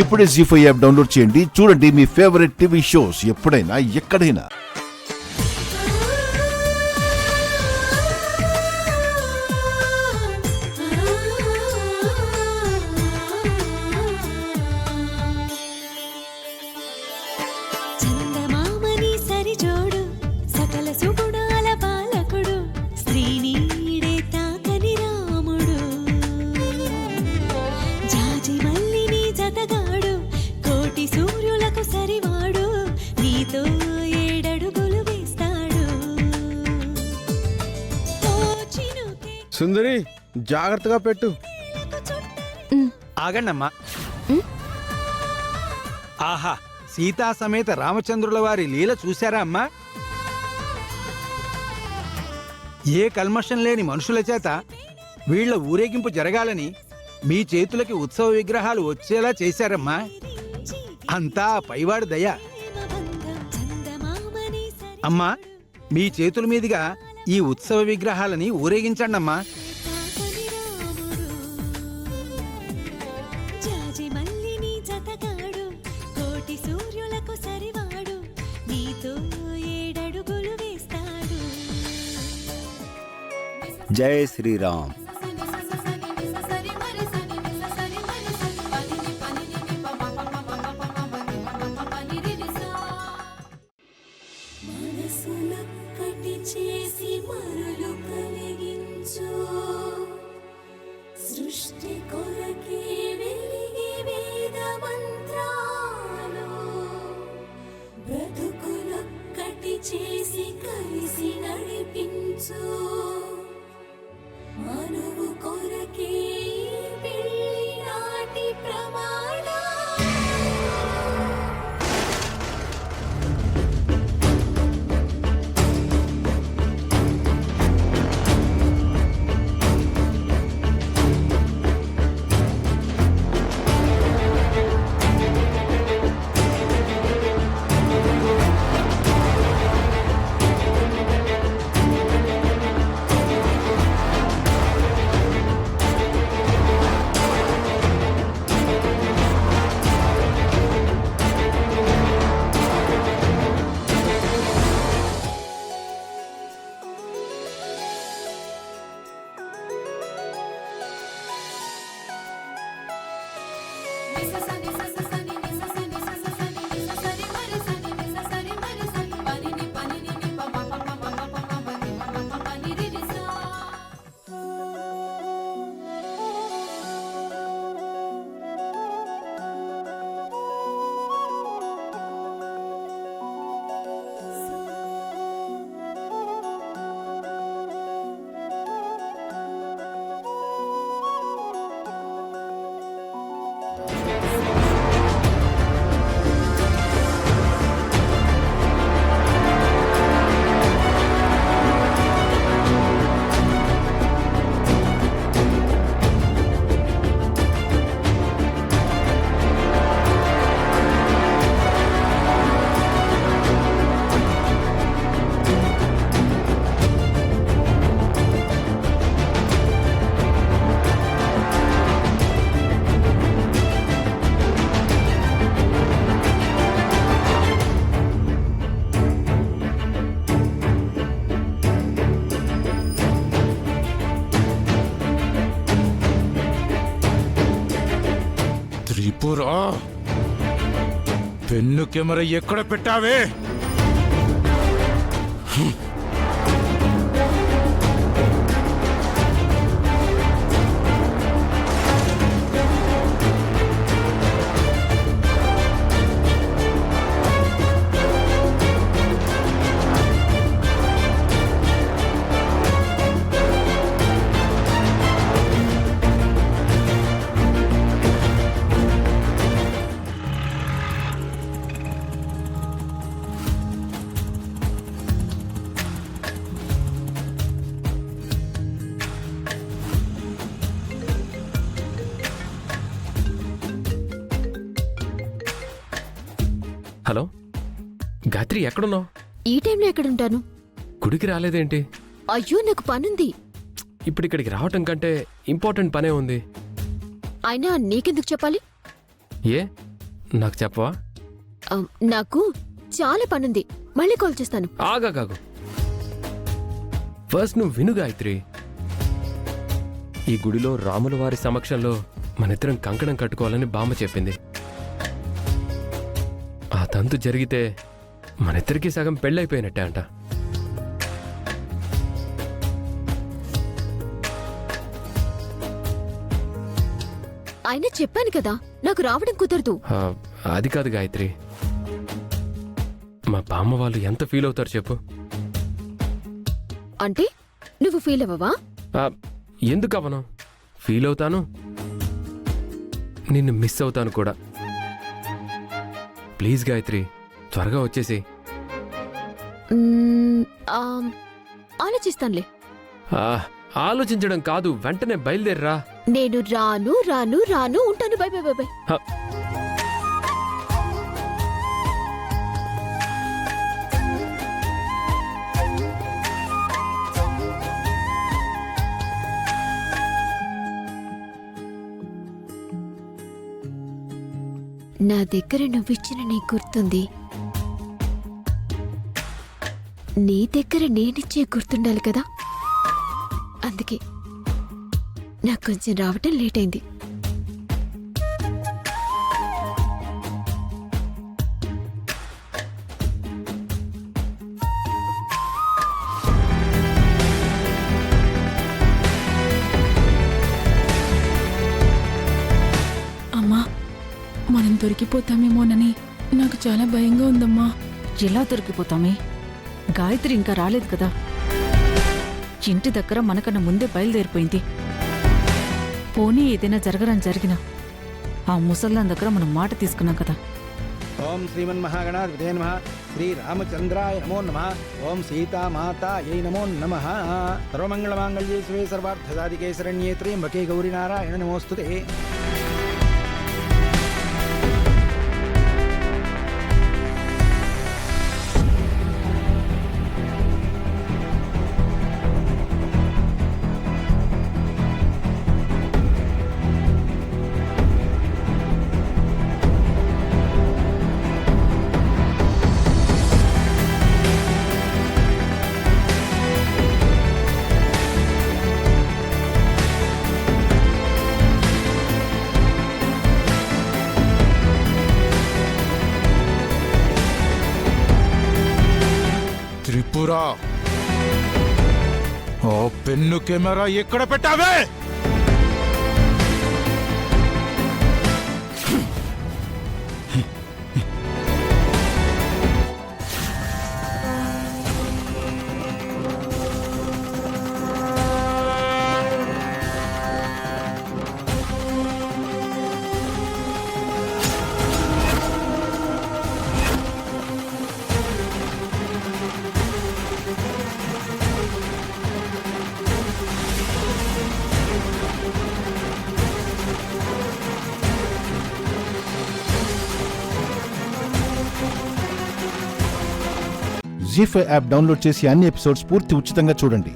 ఇప్పుడే జీ5 app download చేయండి. చూడండి మీ ఫేవరెట్ టీవీ షోస్ ఎప్పుడైనా ఎక్కడైనా. చందమామని సరిజోడు సకల సుగుణాల బాలకుడు శ్రీనీడే తాకని రాముడు జాజి మల్లిని జతగాడు కోటి సూర్యులకు సరివాడు నీతో ఏడడుగులు వేస్తాడు. సుందరి జాగ్రత్తగా పెట్టు. ఆగండమ్మా. ఆహా, సీతా సమేత రామచంద్రుల వారి లీల చూశారా అమ్మా? ఏ కల్మషం లేని మనుషుల చేత వీళ్ల ఊరేగింపు జరగాలని మీ చేతులకి ఉత్సవ విగ్రహాలు వచ్చేలా చేశారమ్మా. అంతా పైవాడు దయ. అమ్మా, మీ చేతుల మీదుగా ఈ ఉత్సవ విగ్రహాలని ఊరేగించండమ్మా. జై శ్రీరామ్. మనసులొక్కటి చేసి మరులు కలిగించు సృష్టి కొరకే వెలిగి వేద మంత్రాలు బ్రతుకులొక్కటి చేసి కలిసి నడిపించు మనువు కొరకే పెళ్లి నాటి ప్రమాణ త్రిపురా, పెన్ను కెమెరా ఎక్కడ పెట్టావే? హలో గాయత్రి, ఎక్కడున్నావు? ఈ టైంలో ఎక్కడుంటాను? గుడికి రాలేదేంటి? అయ్యో, నాకు పనుంది. ఇప్పుడు ఇక్కడికి రావటం కంటే ఇంపార్టెంట్ పనే ఉంది. అయినా నీకెందుకు చెప్పాలి? ఏ నాకు చెప్పవా? నాకు చాలా పనుంది, మళ్ళీ కాల్ చేస్తాను. ఆగాగాగు. ఫస్ట్ నువ్వు విను గాయత్రి. ఈ గుడిలో రాముల వారి సమక్షంలో మనిద్దరం కంకణం కట్టుకోవాలని బామ్మ చెప్పింది. ఆ తంతు జరిగితే మనిద్దరికీ సగం పెళ్ళైపోయినట్టే అంట. అయినా చెప్పాను కదా, నాకు రావడం కుదరదు. అది కాదు గాయత్రి, మా బామ్మ వాళ్ళు ఎంత ఫీల్ అవుతారు చెప్పు. అంటే నువ్వు ఫీల్ అవ్వవా? ఎందుకు అవను? ఫీల్ అవుతాను, నిన్ను మిస్ అవుతాను కూడా. ప్లీజ్ గాయత్రి, త్వరగా వచ్చేసి. ఆలోచిస్తానులే. ఆలోచించడం కాదు, వెంటనే బయలుదేర్రా. నేను రాను రాను రాను ఉంటాను. By by by by. నా దగ్గర నువ్విచ్చిన నీ గుర్తుంది, నీ దగ్గర నేనిచ్చే గుర్తుండాలి కదా. అందుకే నాకు కొంచెం రావటం లేట్ అయింది. అమ్మా, మనం దొరికిపోతామేమోనని నాకు చాలా భయంగా ఉందమ్మా. ఎలా దొరికిపోతామే? గాయత్రి ఇంకా రాలేదు కదా. ఇంటి దగ్గర మనకన్నా ముందే బయలుదేరిపోయింది. పోనీ ఏదైనా జరిగినా ఆ ముసల్లాన్ దగ్గర మనం మాట తీసుకున్నాం కదా. ఓం శ్రీమన్మహాగణాధిపతే నమః. శ్రీరామచంద్రాయ నమో నమః. ఓం సీతామాతాయై నమో నమః. సర్వమంగళమాంగళ్యే శివే సర్వార్థసాధికే శరణ్యే త్ర్యంబకే గౌరీ నారాయణ నమోస్తుతే. త్రిపుర, ఓ పెన్ను కెమెరా ఎక్కడ పెట్టావే? జీ5 యాప్ డౌన్లోడ్ చేసి అన్ని ఎపిసోడ్స్ పూర్తి ఉచితంగా చూడండి.